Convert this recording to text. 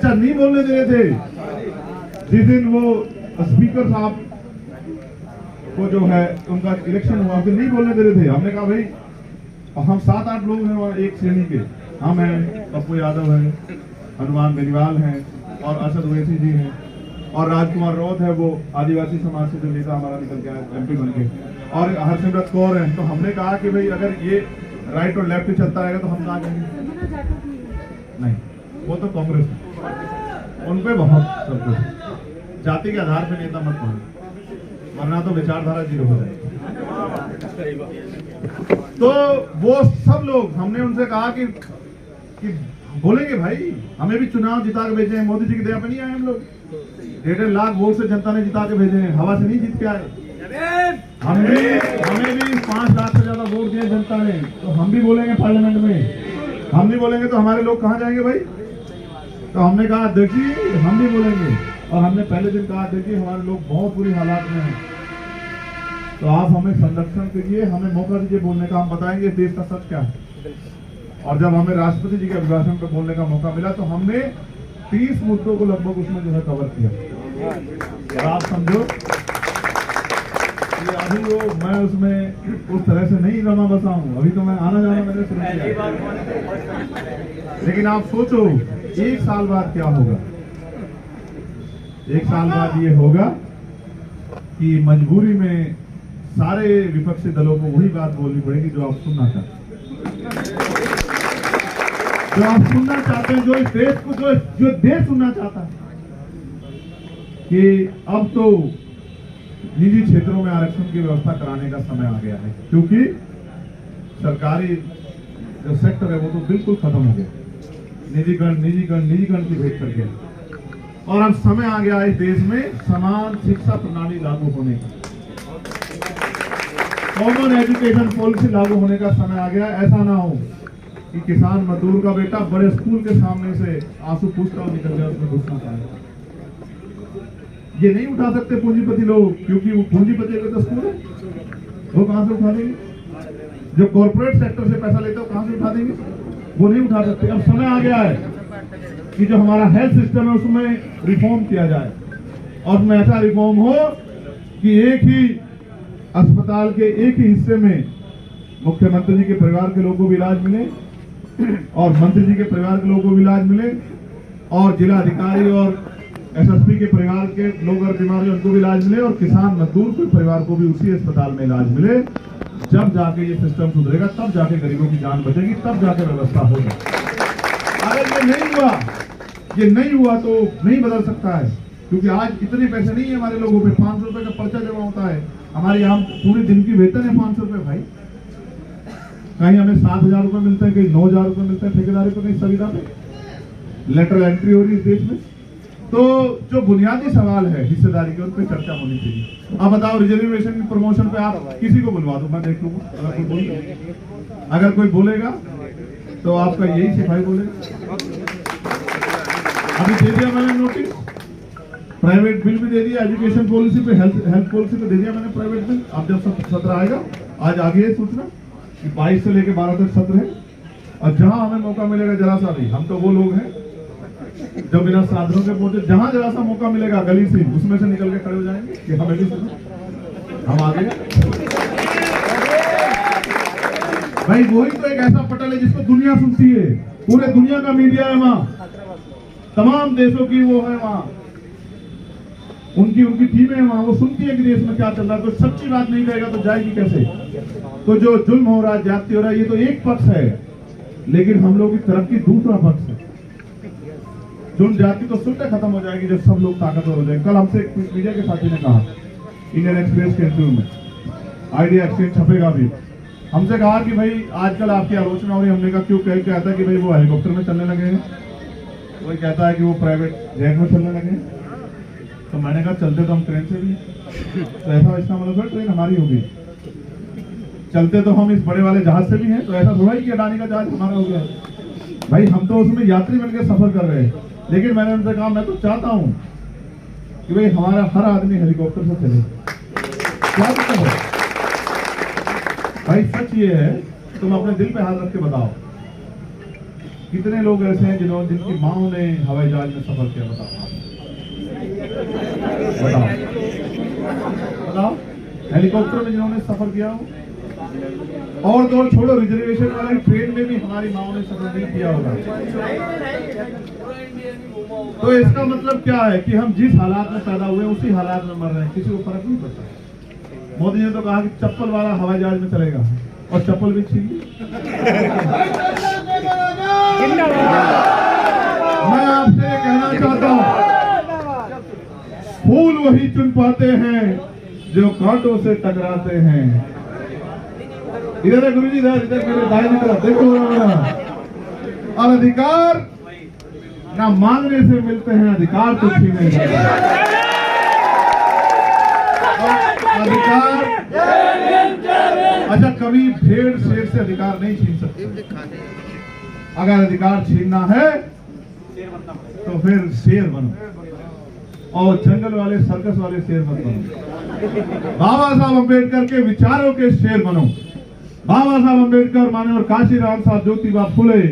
अच्छा नहीं बोलने दे रहे थे जिस दिन वो स्पीकर साहब को जो है उनका इलेक्शन हुआ, फिर नहीं बोलने दे रहे थे। हमने कहा भाई हम 7-8 लोग हैं वहाँ एक श्रेणी के, हम हैं, पप्पू यादव है, हनुमान बेनीवाल हैं और असद ओवैसी जी हैं और राजकुमार राउत है, वो आदिवासी समाज से जो नेता हमारा निकल गया MP बन के, और हरसिमरत कौर है। तो हमने कहा कि भाई अगर ये राइट और लेफ्ट चलता रहेगा तो हम कहाँ जाएंगे? नहीं, वो तो कांग्रेस है, उन पे बहुत सब कुछ जाति के आधार पर नेता मत मानो, वरना तो विचारधारा जीरो हो जाएगी। तो वो सब लोग हमने उनसे कहा कि बोलेंगे भाई हमें भी चुनाव जिता के भेजे हैं, मोदी जी की दया पे नहीं आए हम लोग, 1.5 लाख वोट से जनता ने जिता के भेजे हैं, हवा से नहीं जीत के आए। हमें भी 5 लाख से ज्यादा वोट दिए जनता ने, तो हम भी बोलेंगे पार्लियामेंट में। हम नहीं बोलेंगे तो हमारे लोग कहाँ जाएंगे भाई? तो हमने कहा देखिए हम भी बोलेंगे, और हमने पहले दिन कहा देखिए हमारे लोग बहुत बुरी हालात में हैं, तो आप हमें संरक्षण कीजिए, हमें मौका दीजिए बोलने का, हम बताएंगे देश का सच क्या है। और जब हमें राष्ट्रपति जी के अभिभाषण पर बोलने का मौका मिला तो हमने 30 मुद्दों को लगभग उसमें जो है कवर किया। आप समझो कि अभी वो मैं उसमें उस तरह से नहीं रमा बसा हूँ, अभी तो मैं आना जाना मैंने शुरू किया, लेकिन आप सोचो 1 साल बाद क्या होगा। 1 साल बाद ये होगा कि मजबूरी में सारे विपक्षी दलों को वही बात बोलनी पड़ेगी जो आप सुनना चाहते हैं, जो इस देश को जो देश सुनना चाहता है कि अब तो निजी क्षेत्रों में आरक्षण की व्यवस्था कराने का समय आ गया है, क्योंकि सरकारी जो सेक्टर है वो तो बिल्कुल खत्म हो गया, निजीकरण की भेंट कर गया, और अब समय आ गया इस देश में समान शिक्षा प्रणाली लागू होने का, कॉमन एजुकेशन पॉलिसी लागू होने का समय आ गया। ऐसा ना हो कि किसान मजदूर का बेटा बड़े स्कूल के सामने से आंसू पूछता हुआ निकल गया, उसमें घुसना चाहे। ये नहीं उठा सकते पूंजीपति लोग, क्योंकि वो पूंजीपति का तो स्कूल है, वो कहां से उठा देंगे? जो कॉर्पोरेट सेक्टर से पैसा लेते हो कहां से उठा देंगे? वो नहीं उठा सकते। अब समय आ गया है कि जो हमारा हेल्थ सिस्टम है उसमें रिफॉर्म किया जाए, और उसमें ऐसा रिफॉर्म हो कि एक ही अस्पताल के एक ही हिस्से में मुख्यमंत्री जी के परिवार के लोगों को भी इलाज मिले, और मंत्री जी के परिवार के लोगों को भी इलाज मिले, और जिला अधिकारी और SSP के परिवार के लोग अगर बीमार हैं उनको भी इलाज मिले, और किसान मजदूर के परिवार को भी उसी अस्पताल में इलाज मिले। जब जाके ये सिस्टम सुधरेगा, तब जाके गरीबों की जान बचेगी, तब जाके व्यवस्था होगी। अगर ये नहीं हुआ तो नहीं बदल सकता है, क्योंकि आज इतने पैसे नहीं है हमारे लोगों पे। 500 रुपए का पर्चा जमा होता है, हमारे यहाँ पूरे दिन की वेतन है 500 रुपए भाई। कहीं हमें 7,000 रुपए मिलते हैं, कहीं 9,000 रुपए मिलते हैं ठेकेदारी पे, कहीं संविदा पे लेटर एंट्री हो रही है इस देश में। तो जो बुनियादी सवाल है हिस्सेदारी के, उन पर चर्चा होनी चाहिए। अब बताओ रिजर्वेशन की प्रमोशन पे आप किसी को बुलवा दो, मैं देख लूंगा। अगर कोई बोलेगा तो आपका यही सिपाही बोलेगा। अभी दे दिया मैंने नोटिस, प्राइवेट बिल भी दे दिया, एजुकेशन पॉलिसी पे, हेल्थ पॉलिसी पे दे दिया मैंने प्राइवेट बिल। अब जब सत्र आएगा, आज आ गई है सूचना कि 22 से लेकर 12 तक सत्र है, और जहां हमें मौका मिलेगा जरा सा भी, हम तो वो लोग हैं जो बिना साधनों के पहुंचे, जहां जरा सा मौका मिलेगा गली से उसमें से निकल के खड़े हो जाएंगे कि हमें भी सुनो, हम आगे। भाई वही तो एक ऐसा पटल है जिसको दुनिया सुनती है, पूरे दुनिया का मीडिया है वहां, तमाम देशों की वो है वहां, उनकी टीमें वहां, वो सुनती है कि देश में क्या चल रहा है। तो सच्ची बात नहीं कहेगा तो जाएगी कैसे? तो जो जुल्म हो रहा है, ज्यादती हो रहा है, ये तो एक पक्ष है, लेकिन हम लोग की तरफ की दूसरा पक्ष है। जुल्म जाति तो सुनते खत्म हो जाएगी जब सब लोग ताकतवर हो जाएंगे। कल हमसे मीडिया के साथी ने कहा, इंडियन एक्सप्रेस के इंटरव्यू में, आइडिया एक्सचेंज छपेगा भी, हमसे कहा कि भाई आजकल आपकी आलोचना हो रही है। हमने कहा क्यों? कहता है कि भाई वो हेलीकॉप्टर में चलने लगे हैं, कोई कहता है कि वो प्राइवेट जेट में चलने लगे हैं। तो मैंने कहा चलते तो हम ट्रेन से भी, तो ऐसा इसका मतलब ट्रेन हमारी होगी, चलते तो हम इस बड़े वाले जहाज से भी हैं, तो ऐसा थोड़ा ही कि अडानी का जहाज हमारा हो गया भाई, हम तो उसमें यात्री बनकर सफर कर रहे हैं। लेकिन मैंने उनसे कहा मैं तो चाहता हूं कि भाई हमारा हर आदमी हेलीकॉप्टर से चले। क्या मतलब है भाई? सच ये है, तुम अपने दिल पे हाथ रख के बताओ कितने लोग ऐसे हैं जिनकी माओ ने हवाई जहाज में सफर किया? बताओ। हेलीकॉप्टर में जिन्होंने सफर किया हो, और तो छोड़ो, रिजर्वेशन वाली ट्रेन में भी हमारी माओ ने सफर नहीं किया होगा। तो इसका मतलब क्या है कि हम जिस हालात में पैदा हुए उसी हालात में मर रहे हैं, किसी को फर्क नहीं पड़ता। मोदी जी ने तो कहा कि चप्पल वाला हवाई जहाज में चलेगा, और चप्पल भी छीन ली। मैं आपसे कहना चाहता हूँ, फूल वही चुन पाते हैं जो कांटों से टकराते हैं। इधर है गुरु जी, इधर मेरे दाहिने तरफ देखो। और अधिकार ना मांगने से मिलते हैं, अधिकार तो छीने जाते हैं। अधिकार, अच्छा, कभी भेड़ शेर से अधिकार नहीं छीन सकते। अगर अधिकार छीनना है तो फिर शेर बनो, और जंगल वाले सर्कस वाले शेर मत बनो। बाबा साहब अम्बेडकर के विचारों के शेर बनो। बाबा साहब अम्बेडकर माने और काशीराम साहब ज्योतिबा फुले